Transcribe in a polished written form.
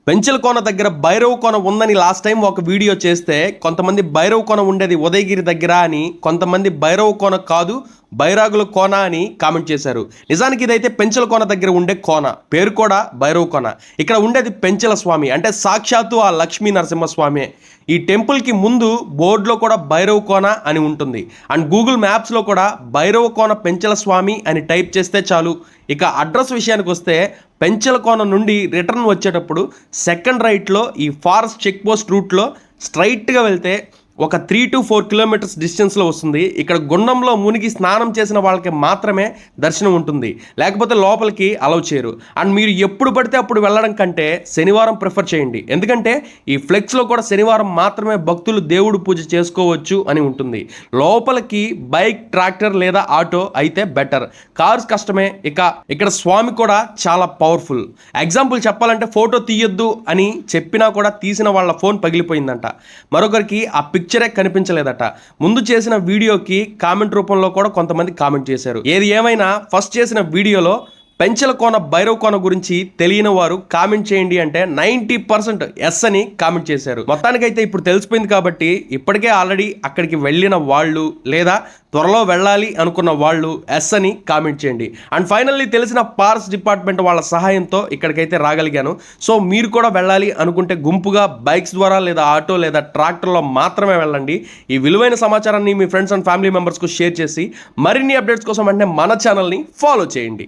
పెంచల కోన దగ్గర భైరవ కోన ఉందని last time ఒక వీడియో చేస్తే కొంతమంది భైరవ కోన ఉండేది ఉదయగిరి దగ్గర అని, కొంతమంది భైరవ కోన కాదు బైరాగుల కోన అని కామెంట్ చేశారు. నిజానికి ఇదైతే పెంచల కోన దగ్గర ఉండే కోన, పేరు కూడా భైరవ కోన. ఇక్కడ ఉండేది పెంచల స్వామి అంటే సాక్షాత్తు ఆ లక్ష్మీ నరసింహస్వామి. ఈ టెంపుల్కి ముందు బోర్డులో కూడా భైరవ కోన అని ఉంటుంది. అండ్ గూగుల్ మ్యాప్స్లో కూడా భైరవ కోన పెంచల స్వామి అని టైప్ చేస్తే చాలు. ఇక అడ్రస్ విషయానికి వస్తే పెంచల కోన నుండి రిటర్న్ వచ్చేటప్పుడు సెకండ్ రైట్లో ఈ ఫారెస్ట్ చెక్ పోస్ట్ రూట్లో స్ట్రైట్గా వెళ్తే ఒక 3 to 4 కిలోమీటర్స్ డిస్టెన్స్లో వస్తుంది. ఇక్కడ గుండంలో మునిగి స్నానం చేసిన వాళ్ళకి మాత్రమే దర్శనం ఉంటుంది, లేకపోతే లోపలికి అలౌ చేయరు. అండ్ మీరు ఎప్పుడు పడితే అప్పుడు వెళ్ళడం కంటే శనివారం ప్రిఫర్ చేయండి, ఎందుకంటే ఈ ఫ్లెక్స్లో కూడా శనివారం మాత్రమే భక్తులు దేవుడు పూజ చేసుకోవచ్చు అని ఉంటుంది. లోపలికి బైక్, ట్రాక్టర్ లేదా ఆటో అయితే బెటర్, కార్స్ కష్టమే. ఇక్కడ స్వామి కూడా చాలా పవర్ఫుల్. ఎగ్జాంపుల్ చెప్పాలంటే ఫోటో తీయొద్దు అని చెప్పినా కూడా తీసిన వాళ్ళ ఫోన్ పగిలిపోయిందంట. మరొకరికి ఆ పిక్చరే కనిపించలేదట. ముందు చేసిన వీడియోకి కామెంట్ రూపంలో కూడా కొంతమంది కామెంట్ చేశారు. ఏది ఏమైనా ఫస్ట్ చేసిన వీడియోలో పెంచల కోన భైరవ కోన గురించి తెలియని వారు కామెంట్ చేయండి అంటే 90% ఎస్ అని కామెంట్ చేశారు. మొత్తానికైతే ఇప్పుడు తెలిసిపోయింది కాబట్టి ఇప్పటికే ఆల్రెడీ అక్కడికి వెళ్ళిన వాళ్ళు లేదా త్వరలో వెళ్ళాలి అనుకున్న వాళ్ళు ఎస్ అని కామెంట్ చేయండి. అండ్ ఫైనల్లీ తెలిసిన పార్క్స్ డిపార్ట్మెంట్ వాళ్ళ సహాయంతో ఇక్కడికైతే రాగలిగాను. సో మీరు కూడా వెళ్ళాలి అనుకుంటే గుంపుగా బైక్స్ ద్వారా లేదా ఆటో లేదా ట్రాక్టర్లో మాత్రమే వెళ్ళండి. ఈ విలువైన సమాచారాన్ని మీ ఫ్రెండ్స్ అండ్ ఫ్యామిలీ మెంబర్స్కు షేర్ చేసి మరిన్ని అప్డేట్స్ కోసం అంటే మన ఛానల్ని ఫాలో చేయండి.